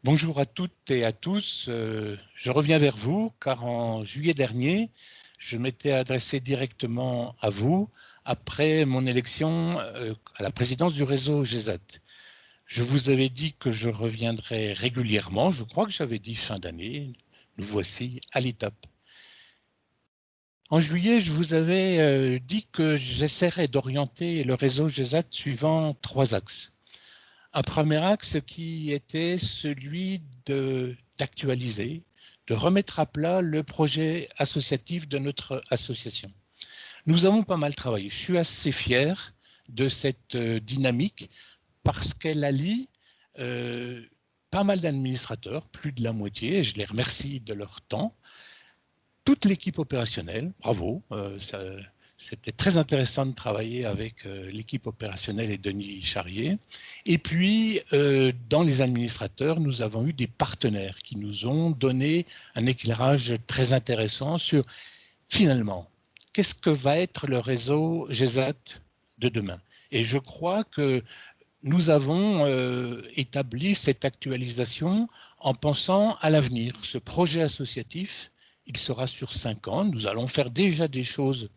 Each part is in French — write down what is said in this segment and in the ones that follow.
Bonjour à toutes et à tous. Je reviens vers vous car en juillet dernier, je m'étais adressé directement à vous après mon élection à la présidence du réseau GESAT. Je vous avais dit que je reviendrais régulièrement. Je crois que j'avais dit fin d'année. Nous voici à l'étape. En juillet, je vous avais dit que j'essaierais d'orienter le réseau GESAT suivant 3 axes. Un premier axe qui était celui d'actualiser, de remettre à plat le projet associatif de notre association. Nous avons pas mal travaillé. Je suis assez fier de cette dynamique parce qu'elle allie pas mal d'administrateurs, plus de la moitié, et je les remercie de leur temps, toute l'équipe opérationnelle, bravo, c'était très intéressant de travailler avec l'équipe opérationnelle et Denis Charrier. Et puis, dans les administrateurs, nous avons eu des partenaires qui nous ont donné un éclairage très intéressant sur, finalement, qu'est-ce que va être le réseau GESAT de demain. Et je crois que nous avons établi cette actualisation en pensant à l'avenir. Ce projet associatif, il sera sur 5 ans. Nous allons faire déjà des choses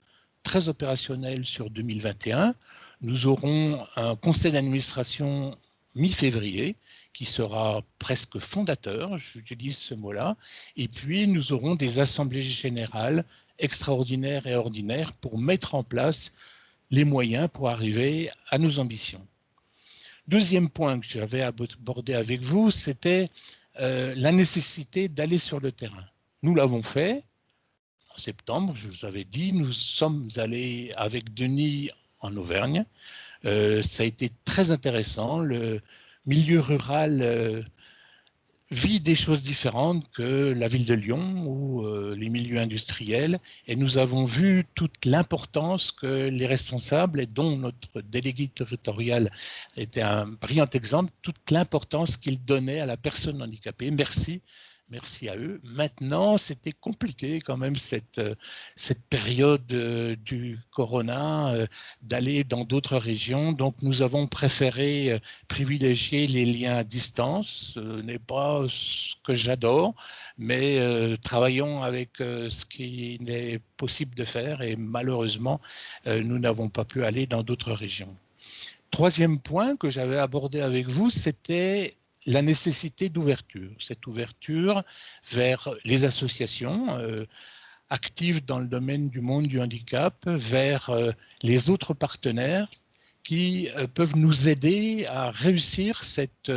très opérationnelles sur 2021. Nous aurons un conseil d'administration mi-février qui sera presque fondateur, j'utilise ce mot-là, et puis nous aurons des assemblées générales extraordinaires et ordinaires pour mettre en place les moyens pour arriver à nos ambitions. Deuxième point que j'avais abordé avec vous, c'était la nécessité d'aller sur le terrain. Nous l'avons fait. En septembre, je vous avais dit, nous sommes allés avec Denis en Auvergne. Ça a été très intéressant. Le milieu rural vit des choses différentes que la ville de Lyon ou les milieux industriels. Et nous avons vu toute l'importance que les responsables, et dont notre délégué territorial était un brillant exemple, toute l'importance qu'ils donnaient à la personne handicapée. Merci. Merci à eux. Maintenant, c'était compliqué quand même cette période du corona, d'aller dans d'autres régions. Donc, nous avons préféré privilégier les liens à distance. Ce n'est pas ce que j'adore, mais travaillons avec ce qui est possible de faire et malheureusement, nous n'avons pas pu aller dans d'autres régions. Troisième point que j'avais abordé avec vous, c'était la nécessité d'ouverture. Cette ouverture vers les associations actives dans le domaine du monde du handicap, vers les autres partenaires qui peuvent nous aider à réussir cette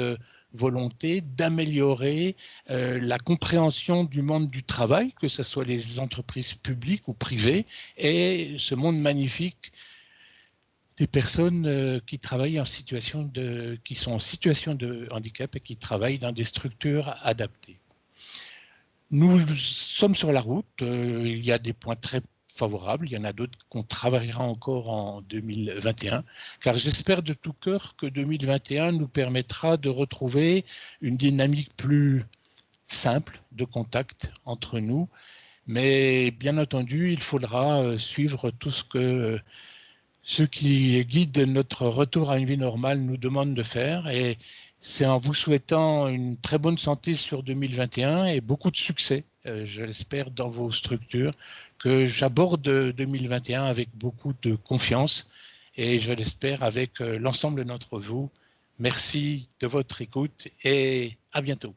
volonté d'améliorer la compréhension du monde du travail, que ce soit les entreprises publiques ou privées, et ce monde magnifique des personnes qui travaillent qui sont en situation de handicap et qui travaillent dans des structures adaptées. Nous sommes sur la route. Il y a des points très favorables. Il y en a d'autres qu'on travaillera encore en 2021, car j'espère de tout cœur que 2021 nous permettra de retrouver une dynamique plus simple de contact entre nous. Mais bien entendu, il faudra suivre tout ce que ceux qui guident notre retour à une vie normale nous demandent de faire. Et c'est en vous souhaitant une très bonne santé sur 2021 et beaucoup de succès, je l'espère, dans vos structures, que j'aborde 2021 avec beaucoup de confiance et je l'espère avec l'ensemble d'entre vous. Merci de votre écoute et à bientôt.